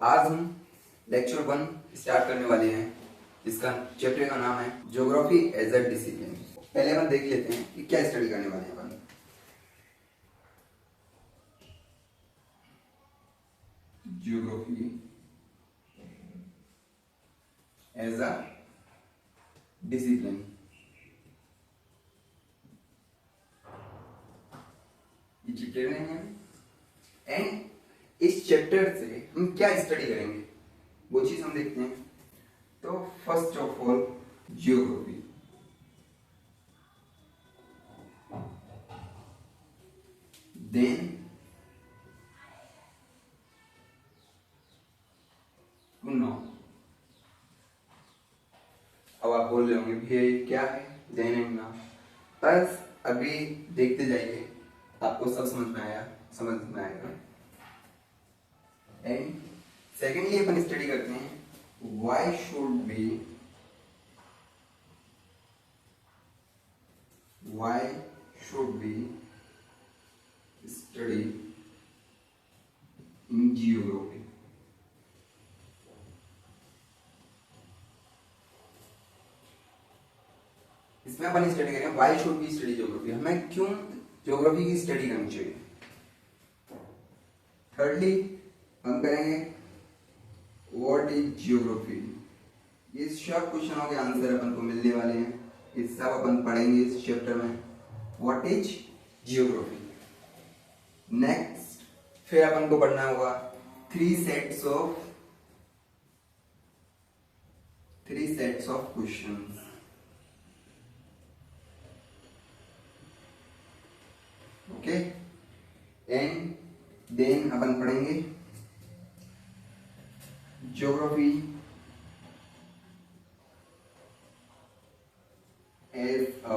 आज हम lecture 1 start करने वाले हैं, जिसका चैप्टर का नाम है ज्योग्राफी एज अ डिसिप्लिन। पहले हम देख लेते हैं कि क्या स्टडी करने वाले हैं अपन। ज्योग्राफी एज अ डिसिप्लिन, ये चैप्टर नहीं है। एंड इस चैप्टर से हम क्या स्टडी करेंगे वो चीज हम देखते हैं। तो first of all geography, then to know. अब आप बोल रहे होंगे भैया ये क्या है देन एंड नाउ। बस अभी देखते जाइए, आपको सब समझ में आएगा। एंड सेकेंडली अपन स्टडी करते हैं why should be study in geography. इसमें अपन स्टडी करेंगे why should be study geography, हमें क्यों ज्योग्राफी की स्टडी करनी चाहिए। थर्डली हम करेंगे व्हाट इज जियोग्राफी। ये सब क्वेश्चनों के आंसर अपन को मिलने वाले हैं, ये सब अपन पढ़ेंगे इस चैप्टर में। What is geography. नेक्स्ट फिर अपन को पढ़ना होगा three sets of questions. Okay, and then अपन पढ़ेंगे geography as a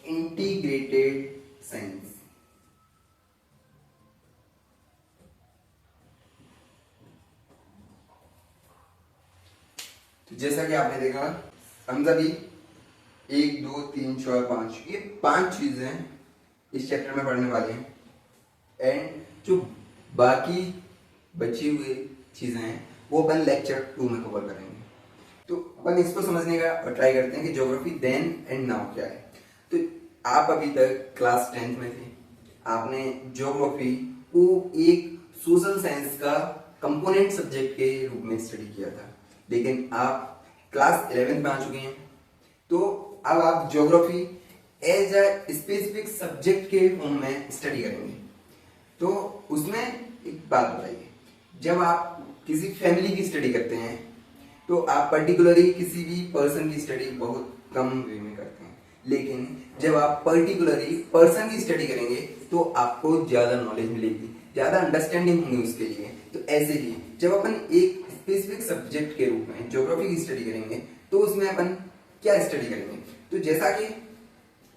integrated science. तो जैसा कि आपने देखा, हम सभी 1 2 3 4 5 ये 5 चीजें इस चैप्टर में पढ़ने वाले हैं। एंड जो बाकी बची हुई चीजें हैं वो अपन लेक्चर 2 में कवर करेंगे। तो अपन इसको समझने का ट्राई करते हैं कि ज्योग्राफी देन एंड नाउ क्या है। तो आप अभी तक क्लास 10th में थे, आपने ज्योग्राफी को एक सोशल साइंस का कंपोनेंट सब्जेक्ट के रूप में स्टडी किया था, लेकिन आप क्लास 11th में आ चुके हैं। तो अब आप geography as a specific subject के फॉर्म में स्टडी करेंगे। तो उसमें एक बात बताइए, जब आप किसी फैमिली की स्टडी करते हैं तो आप पर्टिकुलरली किसी भी पर्सन की स्टडी बहुत कम वे में करते हैं, लेकिन जब आप पर्टिकुलरली पर्सन की स्टडी करेंगे तो आपको ज्यादा नॉलेज मिलेगी, ज्यादा अंडरस्टैंडिंग होगी उसके लिए। तो ऐसे ही जब अपन एक स्पेसिफिक सब्जेक्ट के रूप में ज्योग्राफी की स्टडी करेंगे तो उसमें अपन क्या स्टडी करेंगे। तो जैसा कि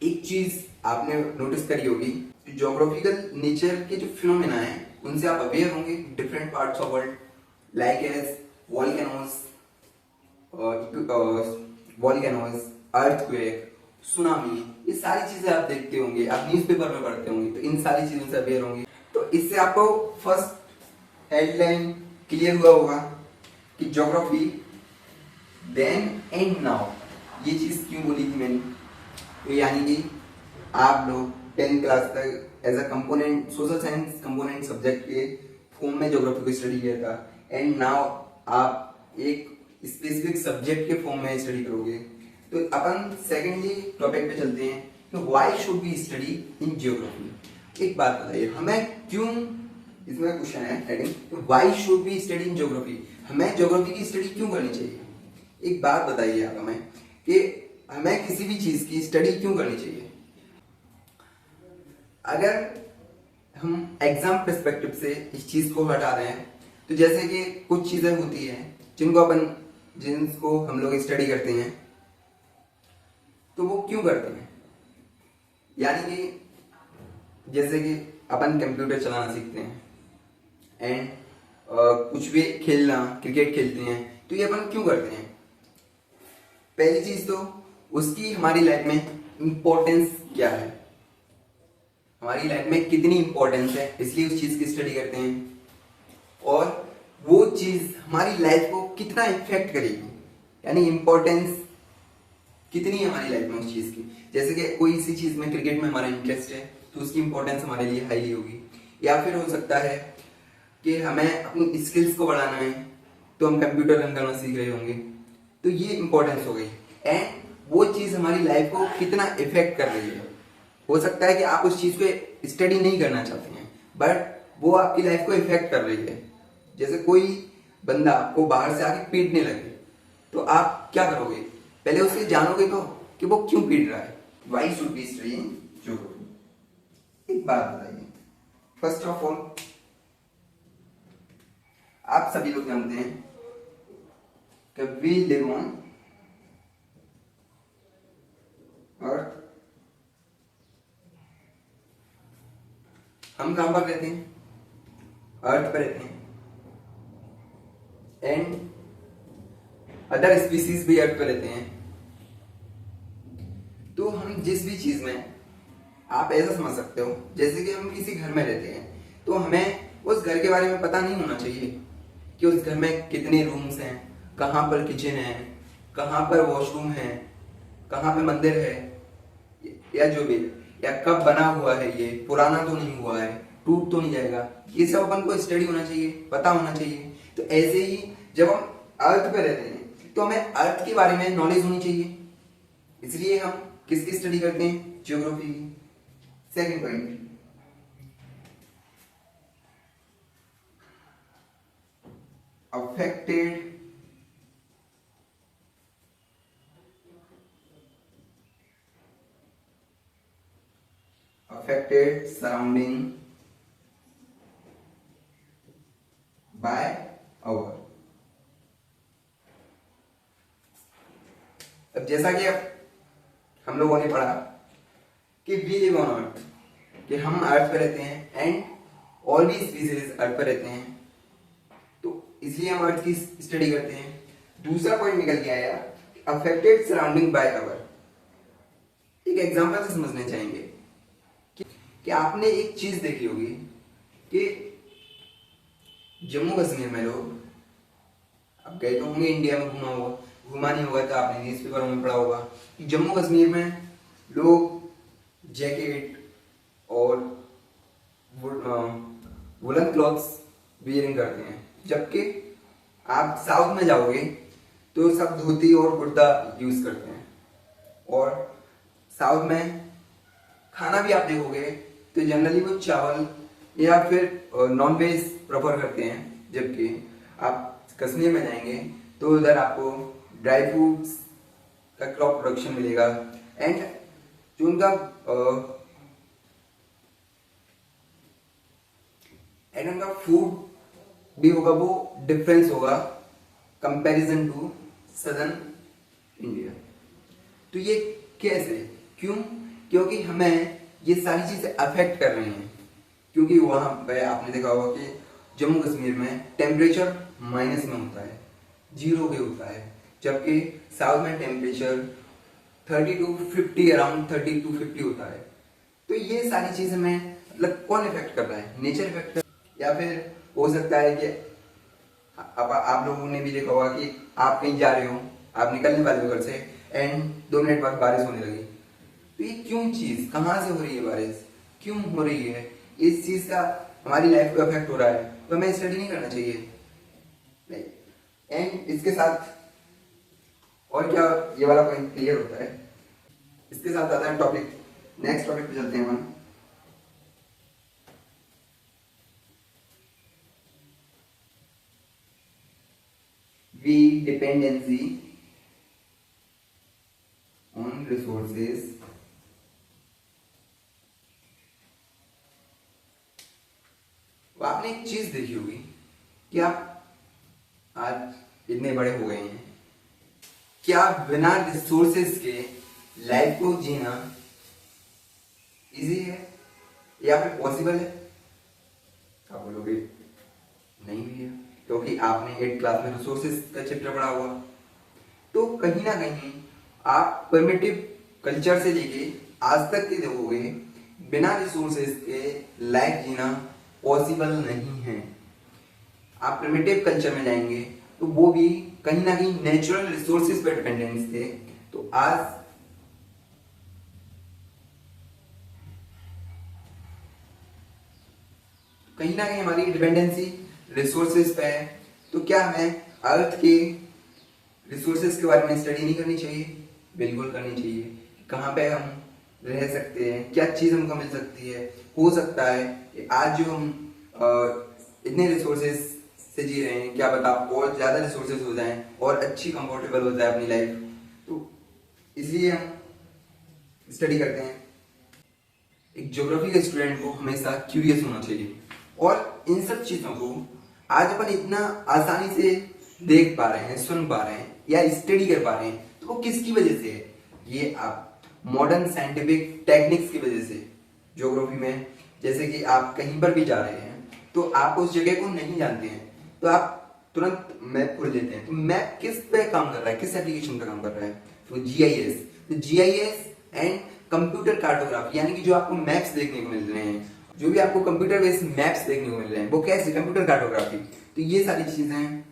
एक चीज आपने नोटिस करी होगी, ज्योग्राफिकल नेचर के जो फिनोमेना है उनसे आप अवेयर होंगे। Different parts of world like as volcanoes, earthquake, tsunami, ये सारी चीजें आप देखते होंगे, आप न्यूज़पेपर में पढ़ते होंगे, तो इन सारी चीजों से अवेयर होंगे। तो इससे आपको फर्स्ट हेडलाइन क्लियर हुआ होगा कि ज्योग्राफी देन एंड नाउ, ये चीज क्यों बोली थी मैंने। तो यानी कि आप लोग 10th क्लास तक as a component social science component subject के फॉर्म में ज्योग्राफी को स्टडी किया था, एंड नाउ आप एक स्पेसिफिक सब्जेक्ट के फॉर्म में स्टडी करोगे। तो अपन सेकेंडली टॉपिक पे चलते हैं कि why should be study in geography. एक बात बताइए, हमें क्यों, इसमें क्वेश्चन है heading why should be study in geography, हमें ज्योग्राफी की स्टडी क्यों करनी चाहिए। एक बात बताइए आप हमें कि हमें किसी भी चीज की स्टडी क्यों करनी चाहिए। अगर हम एग्जाम पर्सपेक्टिव से इस चीज को हटा रहे हैं, तो जैसे कि कुछ चीजें होती हैं जिनको हम लोग स्टडी करते हैं, तो वो क्यों करते हैं। यानी कि जैसे कि अपन कंप्यूटर चलाना सीखते हैं एंड कुछ भी खेलना, क्रिकेट खेलते हैं, तो ये अपन क्यों करते हैं। पहली चीज तो उसकी हमारी लाइफ में इंपॉर्टेंस क्या है, हमारी लाइफ में कितनी इंपॉर्टेंस है, इसलिए उस चीज की स्टडी करते हैं। और वो चीज हमारी लाइफ को कितना इफेक्ट करेगी, यानी इम्पोर्टेंस कितनी है हमारी लाइफ में उस चीज की। जैसे कि कोई इसी चीज में, क्रिकेट में हमारा इंटरेस्ट है तो उसकी इंपॉर्टेंस हमारे लिए हाईली होगी। या फिर हो सकता है कि हमें अपनी स्किल्स को बढ़ाना है तो हम कंप्यूटर रन करना सीख रहे होंगे, तो ये इंपॉर्टेंस हो गई। एंड वो चीज हमारी लाइफ को कितना इफेक्ट कर रही है। हो सकता है कि आप उस चीज को स्टडी नहीं करना चाहते हैं, बट वो आपकी लाइफ को इफेक्ट कर रही है। जैसे कोई बंदा आपको बाहर से आके पीटने लगे तो आप क्या करोगे, पहले उसे जानोगे तो कि वो क्यों पीट रहा है। Why should be study in geography. एक बात बताइए, फर्स्ट ऑफ ऑल आप सभी लोग जानते हैं कि वी लिव ऑन अर्थ। हम कहां पर रहते हैं, अर्थ पर रहते हैं। एंड अदर स्पीसीज भी अर्थ पर रहते हैं। तो हम जिस भी चीज में, आप ऐसा समझ सकते हो जैसे कि हम किसी घर में रहते हैं तो हमें उस घर के बारे में पता नहीं होना चाहिए कि उस घर में कितने रूम्स हैं, कहाँ पर किचन है, कहाँ पर वॉशरूम है, कहाँ पे मंदिर है, या जो भी, या कब बना हुआ है, ये पुराना तो नहीं हुआ है, टूट तो नहीं जाएगा। ये सब अपन को स्टडी होना चाहिए, पता होना चाहिए। तो ऐसे ही जब हम अर्थ पे रहते हैं तो हमें अर्थ के बारे में नॉलेज होनी चाहिए। इसलिए हम किसकी स्टडी करते हैं, ज्योग्राफी की। Second point, affected surrounding by our। अब जैसा कि अब हम लोगों ने पढ़ा कि वी लिव ऑन अर्थ, कि हम अर्थ पर रहते हैं एंड ऑल भी स्पीसीज अर्थ पर रहते हैं, तो इसलिए हम अर्थ की स्टडी करते हैं। दूसरा पॉइंट निकल के आया, अफेक्टेड सराउंडिंग बाय अवर। एक एग्जांपल से समझने चाहेंगे कि आपने एक चीज देखी होगी कि जम्मू कश्मीर में लोग, अब गए तो होंगे, इंडिया में घुमा नहीं होगा तो आपने न्यूज़पेपर में पढ़ा होगा कि जम्मू कश्मीर में लोग जैकेट और वुलन क्लॉथ्स वियरिंग करते हैं, जबकि आप साउथ में जाओगे तो सब धोती और कुर्ता यूज करते हैं। और साउथ में खाना भी आप देखोगे तो जनरली वो चावल या फिर नॉन वेज प्रेफर करते हैं, जबकि आप कश्मीर में जाएंगे तो उधर आपको ड्राई फ्रूट्स का क्रॉप प्रोडक्शन मिलेगा। एंड जो उनका फूड भी होगा वो डिफरेंस होगा कंपैरिजन टू सदर्न इंडिया। तो ये कैसे, क्यों? क्योंकि हमें ये सारी चीजें अफेक्ट कर रही हैं। क्योंकि वहां पे आपने देखा होगा कि जम्मू कश्मीर में टेम्परेचर माइनस में होता है, 0 पे होता है, जबकि साउथ में टेम्परेचर 30 to 50, अराउंड 30 to 50 होता है। तो ये सारी चीजें में मतलब कौन इफेक्ट कर रहा है, नेचर इफेक्ट कर, या फिर हो सकता है कि आप लोगों ने भी देखा होगा कि आप कहीं जा रहे हो, आप निकलने वाले हो घर से एंड 2 मिनट बाद बारिश होने लगी। तो ये क्यों चीज, कहाँ से हो रही है बारिश, क्यों हो रही है, इस चीज का हमारी लाइफ को इफेक्ट हो रहा है, तो हमें स्टडी नहीं करना चाहिए। एंड इसके साथ और क्या, ये वाला पॉइंट क्लियर होता है। इसके साथ आता है टॉपिक, नेक्स्ट टॉपिक पे चलते हैं हम। वी डिपेंडेंसी ऑन रिसोर्सेज आपने एक चीज देखी होगी कि आप आज इतने बड़े हो गए हैं, क्या बिना रिसोर्सेज के लाइफ को जीना इजी है या फिर पॉसिबल है? आप बोलोगे नहीं भी है, क्योंकि आपने 8th क्लास में रिसोर्सेज का चैप्टर पढ़ा हुआ। तो कहीं ना कहीं आप प्रिमिटिव कल्चर से लेके आज तक के देखोगे, बिना रिसोर्सेज के लाइफ जीना पॉसिबल नहीं है। आप प्रिमिटिव कल्चर में जाएंगे तो वो भी कहीं ना कहीं नेचुरल रिसोर्सेज पर डिपेंडेंस थे। तो आज कहीं ना कहीं हमारी डिपेंडेंसी रिसोर्सेज पे है। तो क्या हमें अर्थ के रिसोर्सेज के बारे में स्टडी नहीं करनी चाहिए? बिल्कुल करनी चाहिए। कहाँ पे हम रह सकते हैं, क्या चीज़ हमको मिल सकती है। हो सकता है कि आज जो हम इतने रिसोर्सेज से जी रहे हैं, क्या पता और ज़्यादा रिसोर्सेज हो जाएं और अच्छी कंफर्टेबल हो जाए अपनी लाइफ। तो इसलिए हम स्टडी करते हैं। एक ज्योग्राफी के स्टूडेंट को हमेशा क्यूरियस होना चाहिए और इन सब चीज़ों को आज अपन इतना आसानी से देख पा रहे हैं, सुन पा रहे हैं या स्टडी कर पा रहे हैं, तो वो किसकी वजह से है? ये आप मॉडर्न साइंटिफिक टेक्निक्स की वजह से। ज्योग्राफी में जैसे कि आप कहीं पर भी जा रहे हैं तो आप उस जगह को नहीं जानते हैं तो आप तुरंत मैप खोल लेते हैं। तो मैप किस पे काम कर रहा है, किस एप्लीकेशन पे काम कर रहा है? तो जीआईएस। तो जीआईएस एंड कंप्यूटर कार्टोग्राफी, यानी कि जो आपको मैप्स देखने को मिल रहे हैं, जो भी आपको कंप्यूटर बेस्ड मैप्स देखने को मिल रहे हैं, वो कैसे? Computer cartography. तो ये सारी चीजें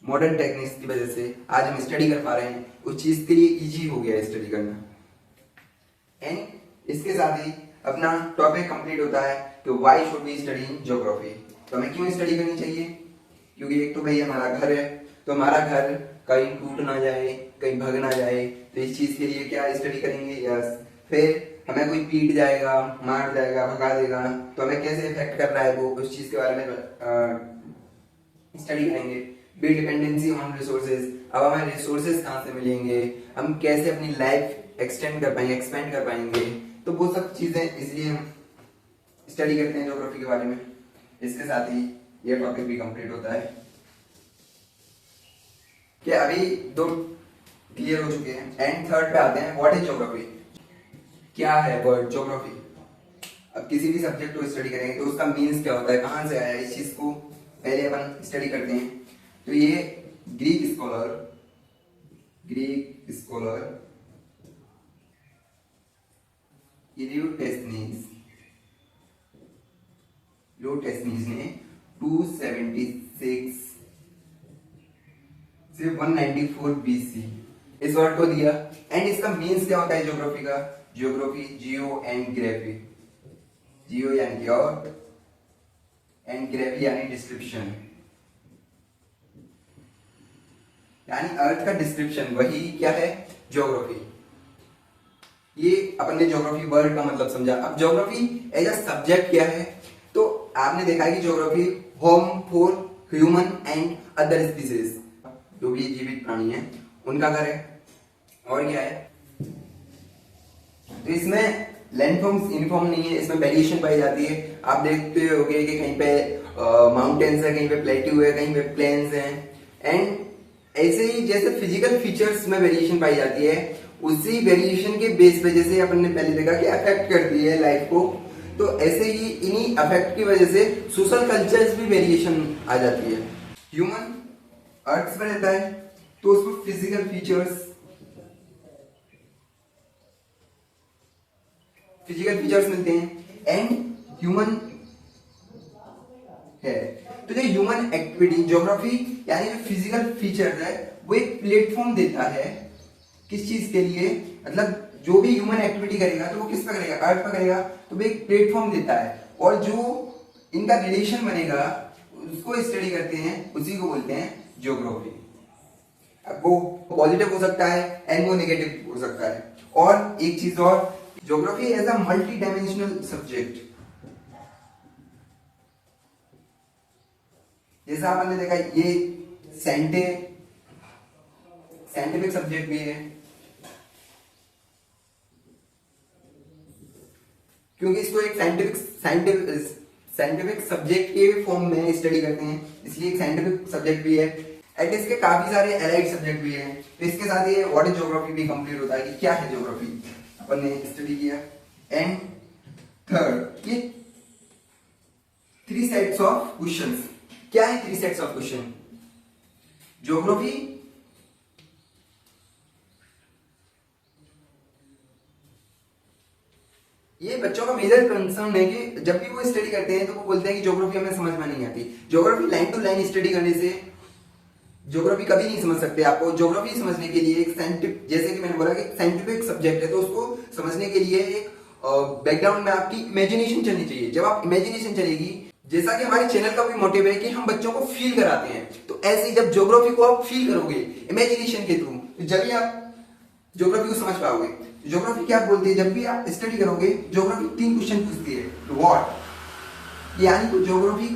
मॉडर्न टेक्निक्स की वजह से आज हम स्टडी कर पा रहे हैं। उस चीज के लिए इजी हो गया है स्टडी करना। एंड इसके साथ ही अपना टॉपिक कंप्लीट होता है कि why should we study in geography. तो हमें क्यों स्टडी करनी चाहिए? क्योंकि एक तो भाई हमारा घर है, तो हमारा घर कहीं टूट ना जाए, कहीं भग ना जाए, तो इस चीज के लिए क्या स्टडी करेंगे? यस। फिर हमें कोई पीट जाएगा, मार जाएगा, भगा देगा, तो हमें कैसे इफेक्ट कर रहा है वो, उस चीज के बारे में स्टडी करेंगे। Be dependency on resources. अब हमें रिसोर्सेज कहाँ से मिलेंगे, हम कैसे अपनी लाइफ एक्सटेंड कर पाएंगे, एक्सपेंड कर पाएंगे, तो वो सब चीजें इसलिए हम स्टडी करते हैं ज्योग्राफी के बारे में। इसके साथ ही ये टॉपिक भी कंप्लीट होता है। क्या अभी दो क्लियर हो चुके हैं। एंड थर्ड पे आते हैं, व्हाट इज ज्योग्राफी? क्या है वर्ड ज्योग्राफी? अब किसी भी सब्जेक्ट को स्टडी करेंगे तो उसका मीन्स क्या होता है, कहाँ से आया है, इस चीज को पहले अपन स्टडी करते हैं। तो ये ग्रीक स्कॉलर यूरोटेस्नीज ने 276 से 194 बीसी इस वर्ड को दिया। एंड इसका मीन्स क्या होता है ज्योग्राफी का? Geography, geo and graphy. Geo यानी कि और, एंड ग्राफी यानी डिस्क्रिप्शन, यानी अर्थ का डिस्क्रिप्शन, वही क्या है? ज्योग्राफी। ये अपन ने ज्योग्राफी वर्ड का मतलब समझा। अब ज्योग्राफी एज अ सब्जेक्ट क्या है? तो आपने देखा है कि geography home for human and other species, जो भी जीवित प्राणी है उनका घर है। और क्या है? तो इसमें लैंडफॉर्म्स यूनिफॉर्म नहीं है, इसमें वेरिएशन पाई जाती है। आप देखते होंगे कि कहीं पे माउंटेन्स है, कहीं पे प्लेट्यू है, कहीं पे प्लेन्स हैं। एंड ऐसे ही जैसे फिजिकल फीचर्स में वेरिएशन पाई जाती है, उसी वेरिएशन के बेस पे, जैसे अपन ने पहले देखा कि अफेक्ट करती है लाइफ को, तो ऐसे ही इन्हीं अफेक्ट की वजह से सोशल कल्चर्स भी वेरिएशन आ जाती है। ह्यूमन अर्थ पर रहता है तो उसको फिजिकल फीचर्स मिलते हैं। एंड ह्यूमन है, तो जो ह्यूमन एक्टिविटी, ज्योग्राफी यानी जो फिजिकल फीचर्स है, वो एक प्लेटफॉर्म देता है। किस चीज के लिए? मतलब जो भी ह्यूमन एक्टिविटी करेगा तो वो किस पे करेगा? अर्थ पे करेगा, तो वो एक प्लेटफॉर्म देता है। और जो इनका रिलेशन बनेगा उसको स्टडी करते हैं, उसी को बोलते हैं ज्योग्राफी। अब वो पॉजिटिव हो सकता है एंड वो नेगेटिव हो सकता है। और एक चीज और, geography as a multi dimensional subject. जैसा आपने देखा ये साइंटिफिक सब्जेक्ट भी है, क्योंकि इसको एक साइंटिफिक सब्जेक्ट के फॉर्म में स्टडी करते हैं, इसलिए एक साइंटिफिक सब्जेक्ट भी है। एंड इसके काफी सारे एलाइड सब्जेक्ट भी हैं। तो इसके साथ ये व्हाट इज ज्योग्राफी भी कंप्लीट होता है कि क्या है ज्योग्राफी, अपन ने स्टडी किया। एंड थर्ड, ये 3 सेट्स ऑफ क्वेश्चंस। क्या है 3 सेट्स ऑफ क्वेश्चन? ज्योग्राफी ये बच्चों का मेजर कंसर्न है कि जब भी वो स्टडी करते हैं तो वो बोलते हैं कि ज्योग्राफी हमें समझ में नहीं आती। Geography line to line study करने से ज्योग्राफी कभी नहीं समझ सकते। आपको ज्योग्राफी समझने के लिए एक साइंटिफिक, जैसे कि मैंने बोला कि साइंटिफिक सब्जेक्ट है, तो उसको समझने के लिए एक बैकग्राउंड में आपकी इमेजिनेशन चलनी चाहिए। जब आप इमेजिनेशन चलेगी, जैसा कि हमारे चैनल का भी मोटिव है कि हम बच्चों को फील कराते हैं, तो ऐसे ही जब ज्योग्राफी को आप फील करोगे इमेजिनेशन के थ्रू, तो जब ही आप ज्योग्राफी को समझ पाओगे। ज्योग्राफी क्या बोलती है, जब भी आप स्टडी करोगे ज्योग्राफी 3 क्वेश्चन पूछती है। व्हाट, यानी कि ज्योग्राफी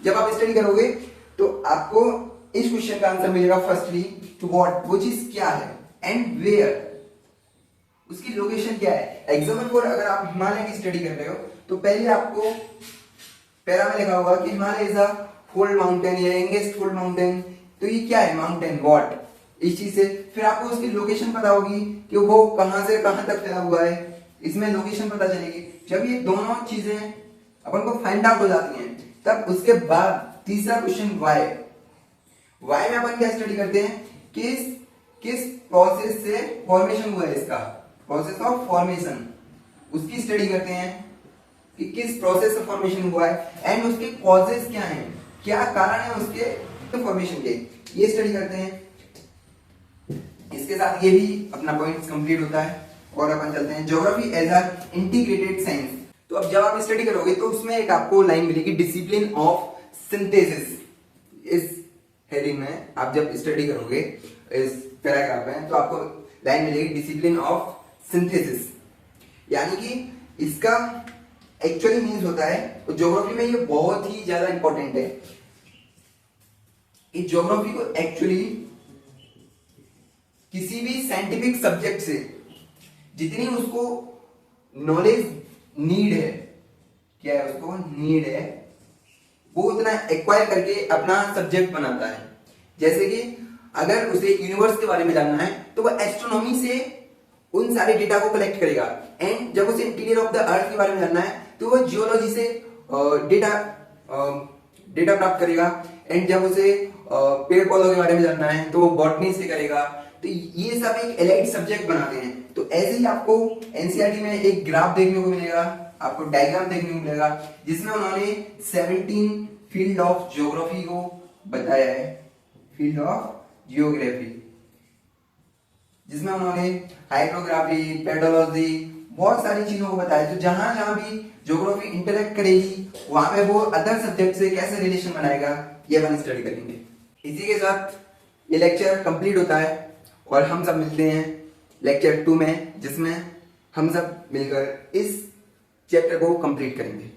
जब आप स्टडी करोगे तो आपको इस क्वेश्चन का आंसर मिलेगा। फर्स्टली टू व्हाट, वो चीज क्या है, एंड वेयर, उसकी लोकेशन क्या है। एग्जाम्पल फॉर, अगर आप हिमालय की स्टडी कर रहे हो तो पहले आपको पैरा में लिखा होगा कि Himalaya is a fold mountain या यंगेस्ट फोल्ड माउंटेन, तो ये क्या है माउंटेन, व्हाट, इस चीज से। फिर आपको उसकी लोकेशन पता होगी कि वो कहां से कहां तक फैला हुआ है, इसमें लोकेशन पता चलेगी। जब ये दोनों चीजें अपन को फाइंड आउट हो जाती हैं, तब उसके बाद तीसरा क्वेश्चन वाई। वाई में अपन क्या स्टडी करते हैं, किस किस प्रोसेस से फॉर्मेशन हुआ है, इसका प्रोसेस ऑफ फॉर्मेशन, उसकी स्टडी करते हैं कि किस प्रोसेस से फॉर्मेशन हुआ है, एंड उसके कॉजेस क्या हैं, क्या कारण है उसके फॉर्मेशन के, ये स्टडी करते हैं। इसके साथ ये भी अपना पॉइंट कंप्लीट होता है और अपन चलते हैं geography as a integrated science. तो अब जब आप स्टडी करोगे तो उसमें एक आपको लाइन मिलेगी, डिसिप्लिन ऑफ सिंथेसिस। इस हेडिंग में आप जब स्टडी करोगे इस पैराग्राफ में, तो आपको लाइन मिलेगी डिसिप्लिन ऑफ सिंथेसिस, यानी कि इसका एक्चुअली मीन्स होता है, तो ज्योग्राफी में ये बहुत ही ज्यादा इंपॉर्टेंट है। इस ज्योग्राफी को एक्चुअली किसी भी साइंटिफिक सब्जेक्ट से जितनी उसको नॉलेज नीड है, क्या है उसको नीड है, वो उतना एक्वायर करके अपना सब्जेक्ट बनाता है। जैसे कि अगर उसे यूनिवर्स के बारे में जानना है तो वह एस्ट्रोनॉमी से उन सारे डेटा को कलेक्ट करेगा, एंड जब उसे इंटीरियर ऑफ द अर्थ के बारे में जानना है तो वह जियोलॉजी से डेटा प्राप्त करेगा, एंड जब उसे पेड़ पौधों के बारे में जानना है तो वो बॉटनी से करेगा। तो ये सब एक एलाइड सब्जेक्ट बनाते हैं। तो ऐसे ही आपको एनसीईआरटी में एक ग्राफ देखने को मिलेगा, आपको डायग्राम देखने को मिलेगा, जिसमें उन्होंने 17 फील्ड ऑफ ज्योग्राफी को बताया है, फील्ड ऑफ जियोग्राफी, जिसमें उन्होंने हाइड्रोग्राफी, पेडोलॉजी, बहुत सारी चीजों को बताया। तो जहां जहां भी ज्योग्राफी इंटरेक्ट करेगी वहां पे वो अदर सब्जेक्ट से कैसे रिलेशन बनाएगा, ये अपन स्टडी करेंगे। इसी के साथ ये लेक्चर कंप्लीट होता है और हम सब मिलते हैं लेक्चर 2 में, जिसमें हम सब मिलकर इस चैप्टर को कंप्लीट करेंगे।